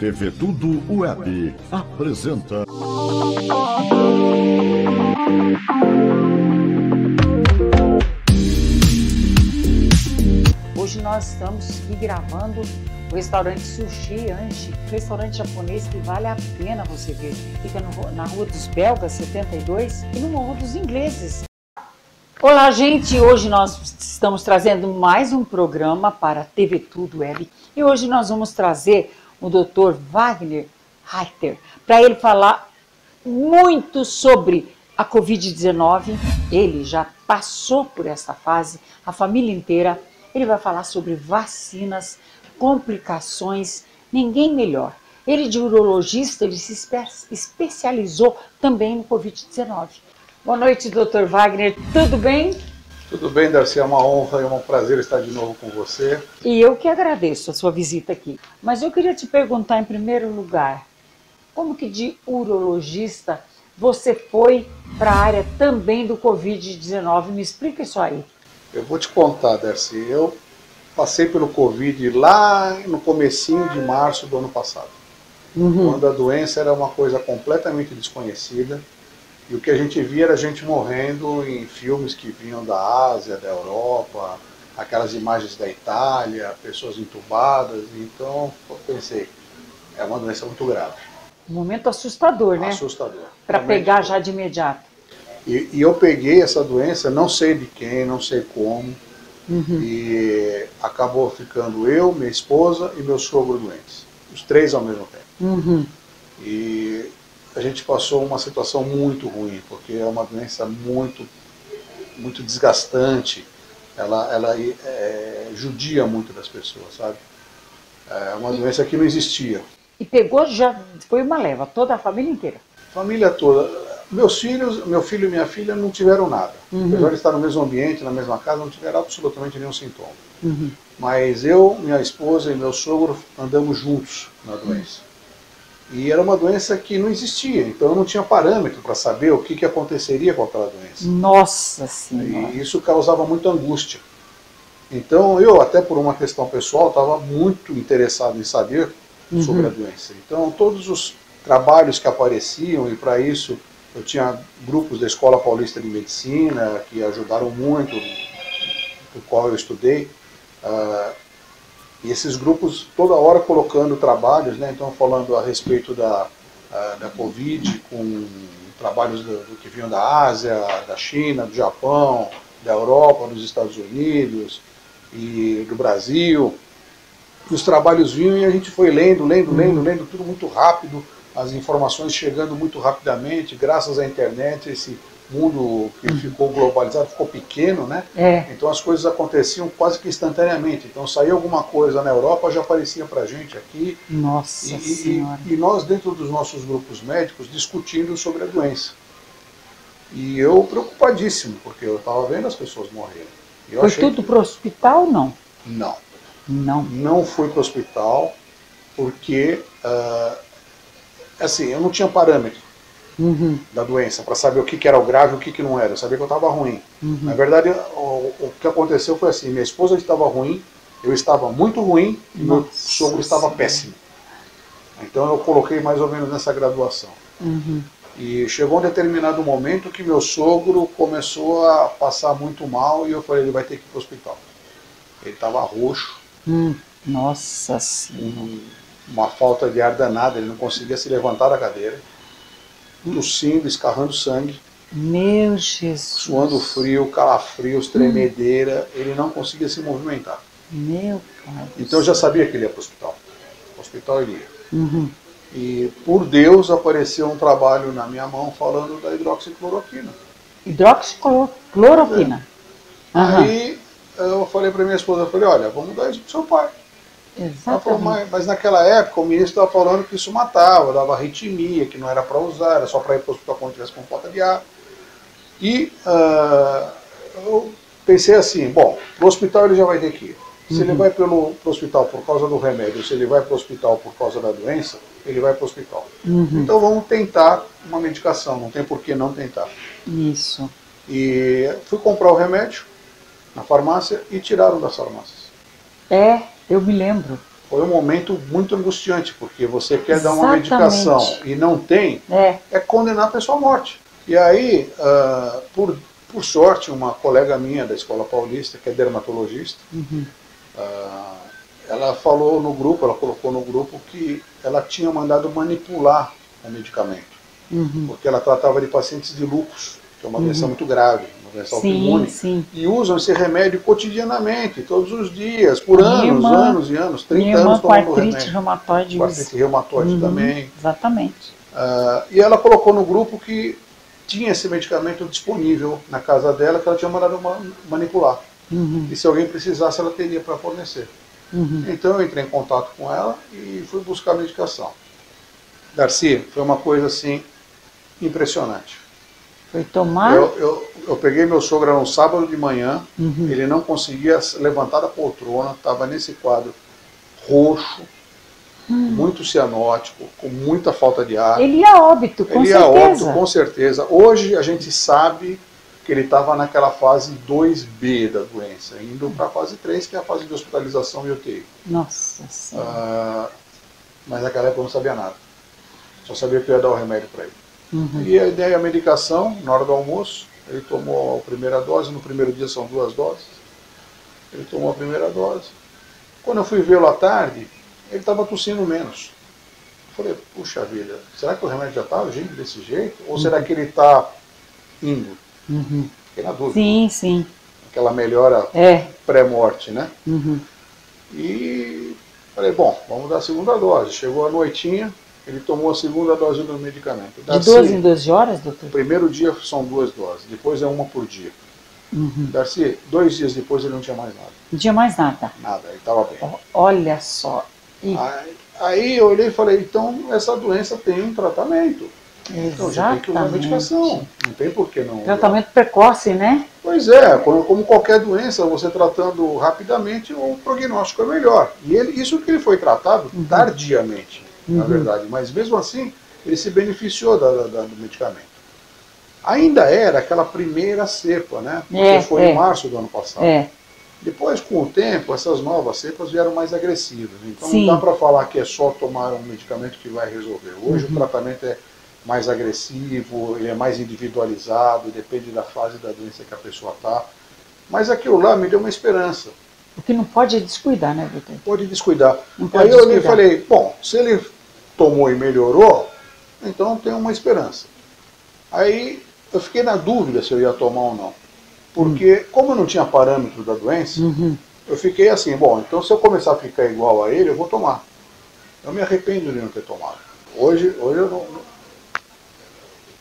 TV Tudo Web apresenta. Hoje nós estamos aqui gravando o restaurante Sushi Anji, restaurante japonês que vale a pena você ver. Fica na Rua dos Belgas, 72, e no Morro dos Ingleses. Olá, gente! Hoje nós estamos trazendo mais um programa para a TV Tudo Web. E hoje nós vamos trazer o Dr. Wagner Reiter para ele falar muito sobre a Covid-19. Ele já passou por essa fase, a família inteira. Ele vai falar sobre vacinas, complicações, ninguém melhor. Ele de urologista, ele se especializou também no Covid-19. Boa noite, Dr. Wagner, tudo bem? Tudo bem, Darcy, é uma honra e um prazer estar de novo com você. E eu que agradeço a sua visita aqui. Mas eu queria te perguntar, em primeiro lugar, como que de urologista você foi para a área também do Covid-19? Me explica isso aí. Eu vou te contar, Darcy, eu passei pelo Covid lá no comecinho de março do ano passado, quando a doença era uma coisa completamente desconhecida. E o que a gente via era gente morrendo em filmes que vinham da Ásia, da Europa, aquelas imagens da Itália, pessoas entubadas. Então eu pensei, é uma doença muito grave. Um momento assustador, né? Assustador. Para pegar já de imediato. E eu peguei essa doença, não sei de quem, não sei como, e acabou ficando eu, minha esposa e meu sogro doentes. Os três ao mesmo tempo. E a gente passou uma situação muito ruim, porque é uma doença muito desgastante, ela judia muito das pessoas, sabe? É uma doença que não existia. E pegou, já foi uma leva, toda a família inteira? Família toda. Meus filhos, meu filho e minha filha não tiveram nada. Apesar de estar no mesmo ambiente, na mesma casa, não tiveram absolutamente nenhum sintoma. Mas eu, minha esposa e meu sogro andamos juntos na doença. E era uma doença que não existia, então eu não tinha parâmetro para saber o que aconteceria com aquela doença. Nossa Senhora! E isso causava muita angústia. Então eu, até por uma questão pessoal, estava muito interessado em saber sobre a doença. Então todos os trabalhos que apareciam, e para isso eu tinha grupos da Escola Paulista de Medicina que ajudaram muito, no qual eu estudei, e esses grupos toda hora colocando trabalhos, né? Então falando a respeito da Covid, com trabalhos do que vinham da Ásia, da China, do Japão, da Europa, dos Estados Unidos e do Brasil. E os trabalhos vinham e a gente foi lendo tudo muito rápido, as informações chegando muito rapidamente, graças à internet, esse mundo que ficou globalizado, ficou pequeno, né? Então as coisas aconteciam quase que instantaneamente. Então saía alguma coisa na Europa, já aparecia pra gente aqui. Nossa Senhora! E nós, dentro dos nossos grupos médicos, discutindo sobre a doença. E eu preocupadíssimo, porque eu estava vendo as pessoas morrerem. Foi tudo para o hospital ou não? Não. Não fui para o hospital, porque assim, eu não tinha parâmetro da doença, para saber o que era o grave e o que não era. Eu sabia que eu estava ruim. Na verdade, o que aconteceu foi assim, minha esposa estava ruim, eu estava muito ruim e meu sogro estava péssimo. Então eu coloquei mais ou menos nessa graduação. E chegou um determinado momento que meu sogro começou a passar muito mal e eu falei, ele vai ter que ir para o hospital. Ele estava roxo. Nossa Senhora! Uma falta de ar danada, ele não conseguia se levantar da cadeira. Tossindo, escarrando sangue. Meu Jesus! Suando frio, calafrios, tremedeira, ele não conseguia se movimentar. Meu pai! Então eu já sabia que ele ia para o hospital. O hospital ele ia. E por Deus apareceu um trabalho na minha mão falando da hidroxicloroquina. Hidroxicloroquina? Aí eu falei para minha esposa, eu falei, olha, vamos dar isso para o seu pai. Ela falou, mas naquela época o ministro estava falando que isso matava, dava arritmia, que não era para usar, era só para ir para o hospital quando tivesse com falta de ar. E eu pensei assim, bom, para o hospital ele já vai ter que ir. Se ele vai para o hospital por causa do remédio, se ele vai para o hospital por causa da doença, ele vai para o hospital. Então vamos tentar uma medicação, não tem por que não tentar. Isso. E fui comprar o remédio na farmácia e tiraram das farmácias. Eu me lembro. foi um momento muito angustiante, porque você quer dar uma Exatamente. medicação e não tem, é condenar a pessoa à morte. E aí, por sorte, uma colega minha da Escola Paulista, que é dermatologista, ela falou no grupo, ela colocou no grupo que ela tinha mandado manipular o medicamento, porque ela tratava de pacientes de lúpus, que é uma doença muito grave, uma doença autoimune, e usam esse remédio cotidianamente, todos os dias, por anos e anos, 30 anos tomando o remédio. Reumatoide, com artrite reumatoide também. Exatamente. E ela colocou no grupo que tinha esse medicamento disponível na casa dela, que ela tinha mandado manipular. E se alguém precisasse, ela teria para fornecer. Então eu entrei em contato com ela e fui buscar a medicação. Darcy, foi uma coisa assim impressionante. Foi tomar? Eu peguei meu sogro no sábado de manhã, ele não conseguia levantar da poltrona, estava nesse quadro roxo, muito cianótico, com muita falta de ar. Ele ia a óbito, com certeza. Ele ia a óbito, com certeza. Hoje a gente sabe que ele estava naquela fase 2B da doença, indo para a fase 3, que é a fase de hospitalização e UTI. Nossa Senhora. Mas naquela época eu não sabia nada. Só sabia que eu ia dar o remédio para ele. E a ideia, a medicação, na hora do almoço, ele tomou a primeira dose, no primeiro dia são 2 doses. Ele tomou a primeira dose. Quando eu fui vê-lo à tarde, ele estava tossindo menos. Eu falei, puxa vida, será que o remédio já está agindo desse jeito? Ou será que ele está indo? Fiquei na dúvida. Sim, sim. Aquela melhora pré-morte, né? E falei, bom, vamos dar a segunda dose. Chegou a noitinha, ele tomou a segunda dose do medicamento. De 12 em 12 horas, doutor? Primeiro dia são 2 doses, depois é uma por dia. Darcy, 2 dias depois ele não tinha mais nada. Não tinha mais nada? Nada, ele estava bem. Olha só. Aí eu olhei e falei, então essa doença tem um tratamento. Então já tem que usar medicação. Não tem por que não. Tratamento precoce, né? Pois é, como qualquer doença, você tratando rapidamente, o prognóstico é melhor. E isso que ele foi tratado tardiamente, na verdade. Mas mesmo assim, ele se beneficiou do medicamento. Ainda era aquela primeira cepa, né? Porque foi em março do ano passado. Depois, com o tempo, essas novas cepas vieram mais agressivas. Então não dá para falar que é só tomar um medicamento que vai resolver. Hoje o tratamento é mais agressivo, ele é mais individualizado, depende da fase da doença que a pessoa está. Mas aquilo lá me deu uma esperança. O que não pode é descuidar, né, doutor? Pode descuidar. Aí eu falei, bom, se ele tomou e melhorou, então tem uma esperança. Aí eu fiquei na dúvida se eu ia tomar ou não. Porque, como eu não tinha parâmetro da doença, eu fiquei assim, bom, então se eu começar a ficar igual a ele, eu vou tomar. Eu me arrependo de não ter tomado. Hoje eu não...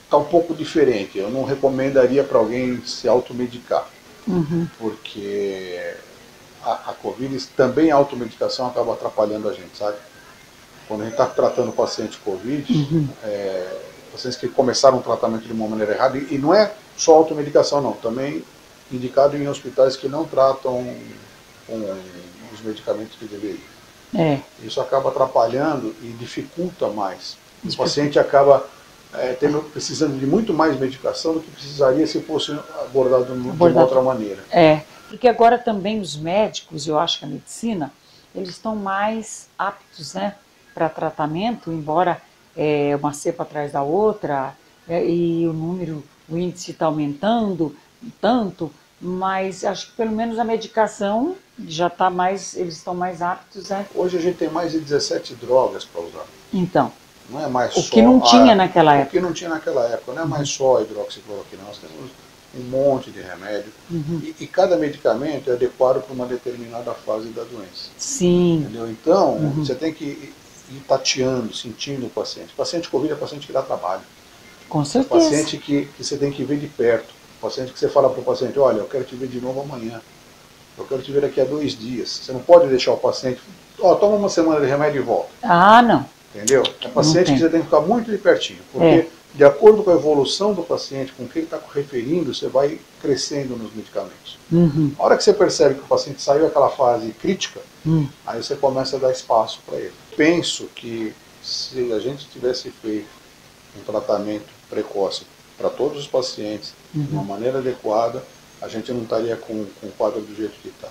Está um pouco diferente. Eu não recomendaria para alguém se automedicar. Porque a Covid, também a automedicação acaba atrapalhando a gente, sabe? Quando a gente está tratando paciente Covid, pacientes que começaram o tratamento de uma maneira errada, e não é só automedicação não, também indicado em hospitais que não tratam com os medicamentos que deveriam. Isso acaba atrapalhando e dificulta mais. O paciente acaba precisando de muito mais medicação do que precisaria se fosse abordado de uma outra maneira. Porque agora também os médicos, eu acho que a medicina, eles estão mais aptos, né, para tratamento, embora uma cepa atrás da outra, e o índice está aumentando tanto, mas acho que pelo menos a medicação já está mais, eles estão mais aptos, né? Hoje a gente tem mais de 17 drogas para usar. Então, não é mais o que não tinha naquela época. O que não tinha naquela época, não é mais só a hidroxicloroquina, nós temos um monte de remédio, e cada medicamento é adequado para uma determinada fase da doença. Sim. Entendeu? Então, você tem que ir tateando, sentindo o paciente. O paciente Covid é paciente que dá trabalho. Com certeza. É paciente que você tem que ver de perto. O paciente que você fala para o paciente, olha, eu quero te ver de novo amanhã. Eu quero te ver daqui a 2 dias. Você não pode deixar o paciente, toma uma semana de remédio e volta. Ah, não. Entendeu? É paciente que você tem que ficar muito de pertinho. Porque de acordo com a evolução do paciente, com o que ele está referindo, você vai crescendo nos medicamentos. A hora que você percebe que o paciente saiu daquela fase crítica, aí você começa a dar espaço para ele. Penso que se a gente tivesse feito um tratamento precoce para todos os pacientes, de uma maneira adequada, a gente não estaria com o quadro do jeito que está.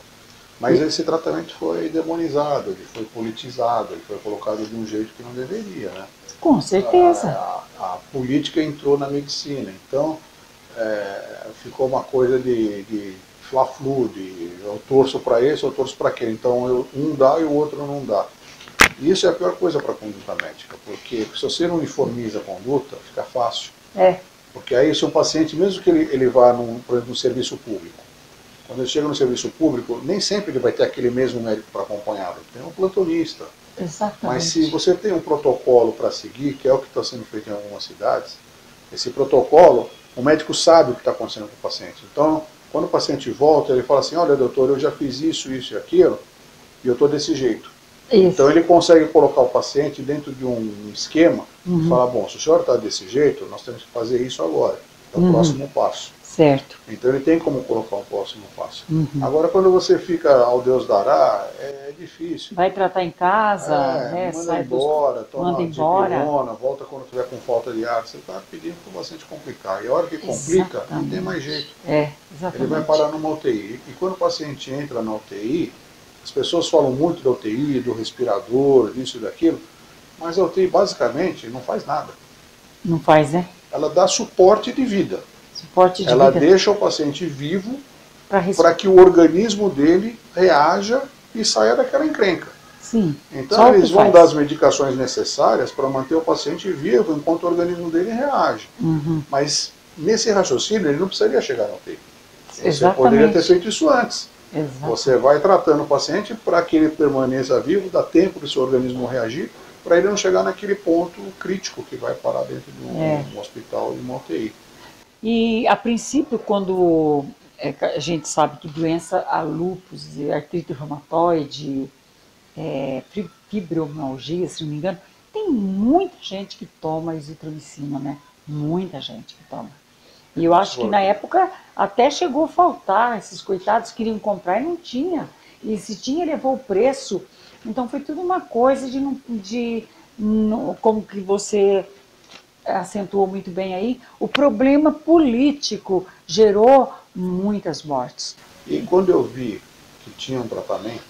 Mas esse tratamento foi demonizado, ele foi politizado, ele foi colocado de um jeito que não deveria, né? Com certeza. A política entrou na medicina, então ficou uma coisa de fla-flu, de eu torço para esse, eu torço para aquele, então um dá e o outro não dá. E isso é a pior coisa para a conduta médica, porque se você não uniformiza a conduta, fica fácil. Porque aí se um paciente, mesmo que ele vá por exemplo, no serviço público, quando ele chega no serviço público, nem sempre ele vai ter aquele mesmo médico para acompanhá-lo. Tem um plantonista. Exatamente. Mas se você tem um protocolo para seguir, que é o que está sendo feito em algumas cidades, esse protocolo, o médico sabe o que está acontecendo com o paciente. Então, quando o paciente volta, ele fala assim, olha doutor, eu já fiz isso, isso e aquilo, e eu estou desse jeito. Isso. Então ele consegue colocar o paciente dentro de um esquema e falar, bom, se o senhor está desse jeito, nós temos que fazer isso agora. É o próximo passo. Certo. Então ele tem como colocar um próximo passo. Agora quando você fica ao Deus dará, é difícil. Vai tratar em casa, manda sai embora, toma manda embora. dipirona, volta quando estiver com falta de ar. Você está pedindo para o paciente complicar. E a hora que complica, não tem mais jeito. Exatamente. Ele vai parar numa UTI. E quando o paciente entra na UTI, as pessoas falam muito da UTI, do respirador, disso e daquilo, mas a UTI basicamente não faz nada. Não faz, né? Ela dá suporte de vida. Suporte de Ela vida. deixa o paciente vivo Para para que o organismo dele reaja e saia daquela encrenca. Sim. Então eles vão dar as medicações necessárias para manter o paciente vivo enquanto o organismo dele reage. Mas nesse raciocínio ele não precisaria chegar na UTI. Você poderia ter feito isso antes. Você vai tratando o paciente para que ele permaneça vivo, dá tempo do seu organismo reagir, para ele não chegar naquele ponto crítico que vai parar dentro de um hospital e uma UTI. E a princípio, quando a gente sabe que doença, a lúpus, artrite reumatoide, fibromialgia, se não me engano, tem muita gente que toma azitromicina, né? Muita gente que toma. E eu acho que na época até chegou a faltar, esses coitados queriam comprar e não tinha. E se tinha, levou o preço. Então foi tudo uma coisa como que você acentuou muito bem aí, o problema político gerou muitas mortes. E quando eu vi que tinha um tratamento,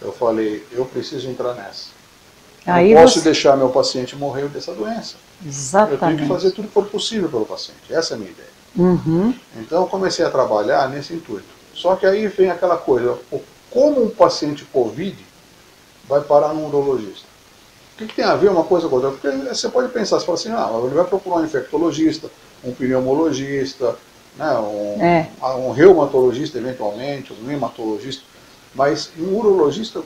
eu falei, eu preciso entrar nessa. Aí não posso deixar meu paciente morrer dessa doença. Exatamente. Eu tenho que fazer tudo que for possível pelo paciente. Essa é a minha ideia. Então eu comecei a trabalhar nesse intuito. Só que aí vem aquela coisa, como um paciente COVID vai parar num urologista? O que tem a ver uma coisa com outra? Porque você pode pensar, você fala assim, ele vai procurar um infectologista, um pneumologista, né, um reumatologista eventualmente, um hematologista, mas um urologista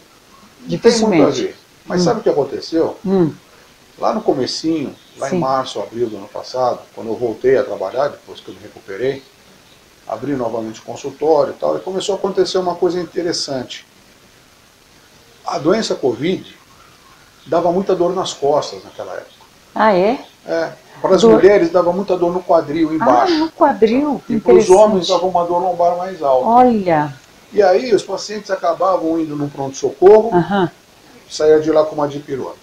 não tem muito a ver. Mas sabe o que aconteceu? Lá no comecinho, em março, abril do ano passado, quando eu voltei a trabalhar, depois que eu me recuperei, abri novamente o consultório e começou a acontecer uma coisa interessante. A doença Covid dava muita dor nas costas naquela época. Ah, é? Para as mulheres dava muita dor no quadril embaixo. No quadril, e para os homens dava uma dor lombar mais alta. Olha! E aí os pacientes acabavam indo no pronto-socorro, saía de lá com uma dipirona.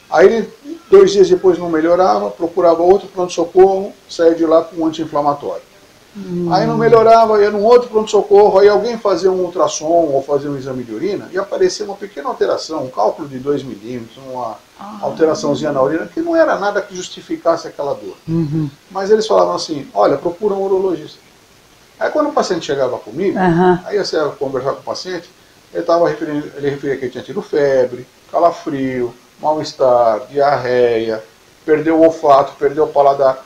Aí 2 dias depois não melhorava, procurava outro pronto-socorro, saía de lá com um anti-inflamatório. Aí não melhorava, ia num outro pronto-socorro, aí alguém fazia um ultrassom ou fazia um exame de urina e aparecia uma pequena alteração, um cálculo de 2 milímetros, uma alteraçãozinha na urina, que não era nada que justificasse aquela dor. Mas eles falavam assim, olha, procura um urologista. Aí quando o paciente chegava comigo, aí você ia conversar com o paciente, ele referia que ele tinha tido febre, calafrio, mal-estar, diarreia, perdeu o olfato, perdeu o paladar.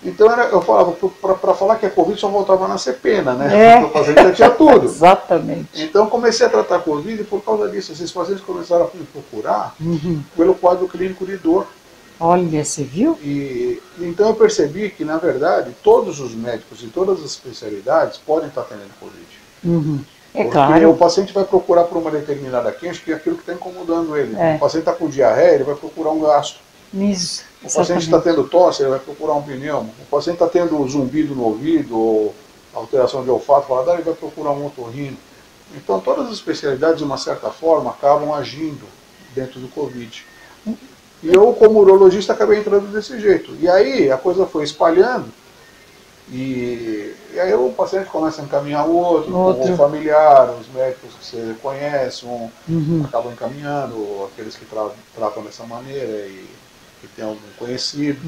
Então eu falava, para falar que a Covid só voltava na cepena, né? Porque o paciente já tinha tudo. Exatamente. Então comecei a tratar a Covid e por causa disso, esses pacientes começaram a me procurar pelo quadro clínico de dor. Olha, você viu? E então eu percebi que, na verdade, todos os médicos e todas as especialidades podem estar tendo Covid. Porque claro. o paciente vai procurar por uma determinada queixa, que é aquilo que está incomodando ele. O paciente está com diarreia, ele vai procurar um gastro. Isso. O paciente está tendo tosse, ele vai procurar um pneumo. O paciente está tendo zumbido no ouvido, ou alteração de olfato, paladar, ele vai procurar um otorrino. Então todas as especialidades, de uma certa forma, acabam agindo dentro do Covid. E eu, como urologista, acabei entrando desse jeito. E aí a coisa foi espalhando, E aí o paciente começa a encaminhar o outro, o familiar, os médicos que você conhece, acabam encaminhando, aqueles que tratam dessa maneira e que tem algum conhecido.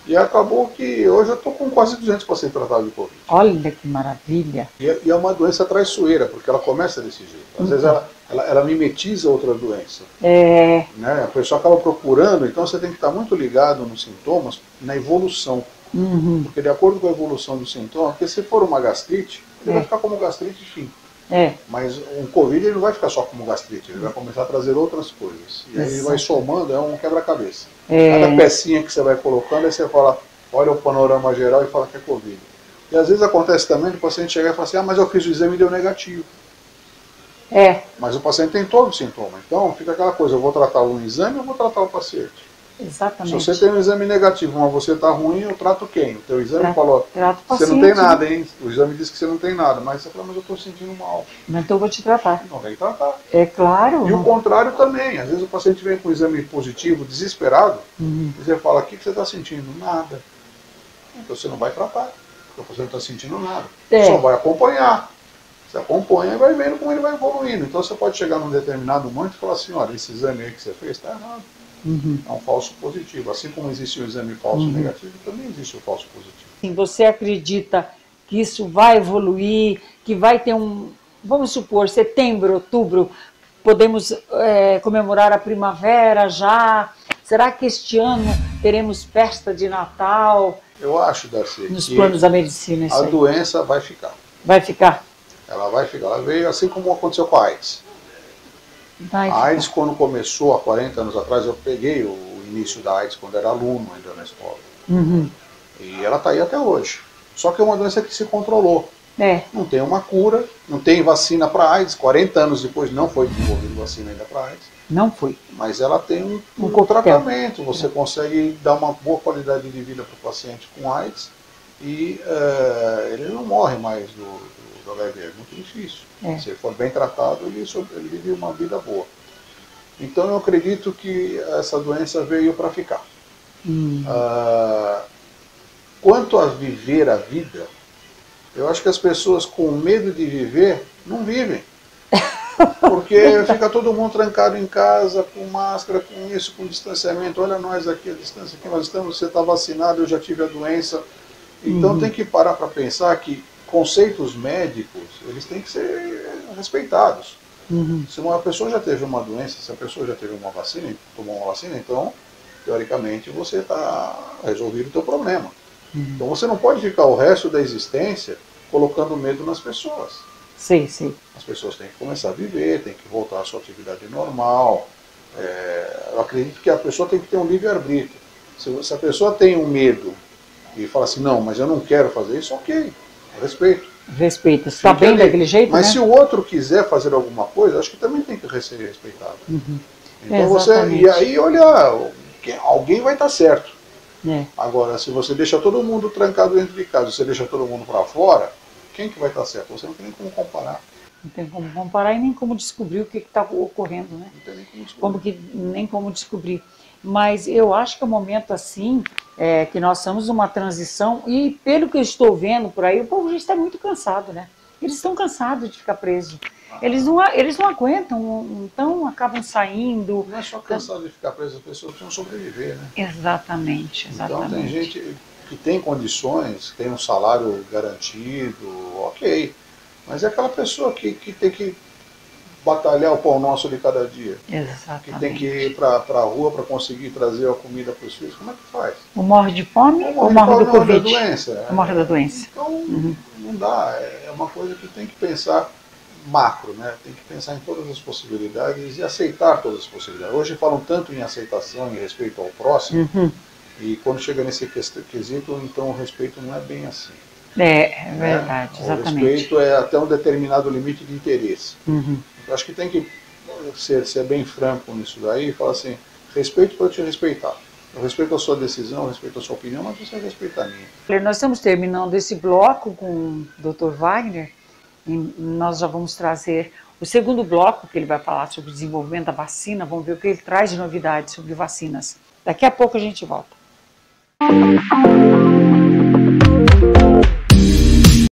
E acabou que hoje eu estou com quase 200 pacientes tratados de Covid. Olha que maravilha! E é uma doença traiçoeira, porque ela começa desse jeito. Às vezes ela mimetiza outra doença. Né? A pessoa acaba procurando, então você tem que estar muito ligado nos sintomas, na evolução. Porque de acordo com a evolução do sintoma, porque se for uma gastrite, ele vai ficar como gastrite, enfim. Mas um Covid ele não vai ficar só como gastrite, ele vai começar a trazer outras coisas. E aí ele vai somando, é um quebra-cabeça. Cada pecinha que você vai colocando, aí você fala, olha o panorama geral e fala que é Covid. E às vezes acontece também do paciente chegar e falar assim, mas eu fiz o exame e deu negativo. Mas o paciente tem todo o sintoma. Então fica aquela coisa, eu vou tratar um exame ou vou tratar o paciente? Exatamente. Se você tem um exame negativo, mas você está ruim, eu trato quem? O teu exame falou, você não paciente, tem nada, hein? O exame diz que você não tem nada, mas você fala, mas eu estou sentindo mal. Então eu vou te tratar. Não, tem que tratar. É claro. E o contrário também. Às vezes o paciente vem com um exame positivo, desesperado, e você fala, o que você está sentindo? Nada. Então você não vai tratar, porque o paciente não está sentindo nada. Só vai acompanhar. Você acompanha e vai vendo como ele vai evoluindo. Então você pode chegar num determinado momento e falar assim, olha, esse exame aí que você fez está errado. É um falso positivo. Assim como existe o exame falso negativo, também existe o falso positivo. Sim, você acredita que isso vai evoluir, que vai ter vamos supor, setembro, outubro, podemos comemorar a primavera já? Será que este ano teremos festa de Natal? Eu acho, Darcy, nos planos da medicina, isso a doença vai ficar. Vai ficar? Ela vai ficar. Ela veio assim como aconteceu com a AIDS. A AIDS, quando começou há 40 anos atrás, eu peguei o início da AIDS quando era aluno ainda na escola. E ela está aí até hoje. Só que é uma doença que se controlou. Não tem uma cura, não tem vacina para AIDS. 40 anos depois não foi desenvolvida vacina ainda para AIDS. Não foi. Mas ela tem um tratamento. Você consegue dar uma boa qualidade de vida para o paciente com AIDS e ele não morre mais do HIV, é muito difícil. Se ele for bem tratado, ele vive uma vida boa. Então eu acredito que essa doença veio para ficar. Quanto a viver a vida, eu acho que as pessoas com medo de viver, não vivem. Porque fica todo mundo trancado em casa, com máscara, com isso, com distanciamento. Olha nós aqui, a distância que nós estamos, você está vacinado, eu já tive a doença. Então tem que parar para pensar que conceitos médicos, eles têm que ser respeitados. Se uma pessoa já teve uma doença, se a pessoa já teve uma vacina, tomou uma vacina, então, teoricamente, você está resolvido o teu problema. Então você não pode ficar o resto da existência colocando medo nas pessoas. Sim, sim. As pessoas têm que começar a viver, têm que voltar à sua atividade normal. Eu acredito que a pessoa tem que ter um livre-arbítrio. Se a pessoa tem um medo e fala assim, não, mas eu não quero fazer isso, ok, respeito. Respeito, está bem daquele jeito, mas né? se o outro quiser fazer alguma coisa, acho que também tem que ser respeitado. Então e aí, olha, alguém vai estar certo. Agora, se você deixa todo mundo trancado dentro de casa, você deixa todo mundo para fora, quem que vai estar certo? Você não tem nem como comparar. Não tem como comparar e nem como descobrir o que está ocorrendo, né? Não tem nem como descobrir. Nem como descobrir. Mas eu acho que é um momento assim, que nós estamos numa transição e pelo que eu estou vendo por aí, o povo já está muito cansado, né? Eles estão cansados de ficar presos. Eles não aguentam, então acabam saindo. Não é só cansado de ficar preso, as pessoas precisam sobreviver, né? Exatamente. Então tem gente que tem condições, tem um salário garantido, ok. Mas é aquela pessoa que tem que batalhar o pão nosso de cada dia. Exatamente. Que tem que ir para a rua para conseguir trazer a comida para os filhos. Como é que faz? Ou morre de fome ou morre do Covid? Da doença. Morre da doença. Então, não dá. É uma coisa que tem que pensar macro, né? Tem que pensar em todas as possibilidades e aceitar todas as possibilidades. Hoje falam tanto em aceitação e respeito ao próximo, e quando chega nesse quesito, então o respeito não é bem assim. É verdade, exatamente. O respeito é até um determinado limite de interesse. Eu acho que tem que ser bem franco nisso daí e falar assim, respeito para eu te respeitar. Eu respeito a sua decisão, eu respeito a sua opinião, mas você respeita a minha. Nós estamos terminando esse bloco com o Dr. Wagner e nós já vamos trazer o segundo bloco, que ele vai falar sobre o desenvolvimento da vacina. Vamos ver o que ele traz de novidades sobre vacinas. Daqui a pouco a gente volta.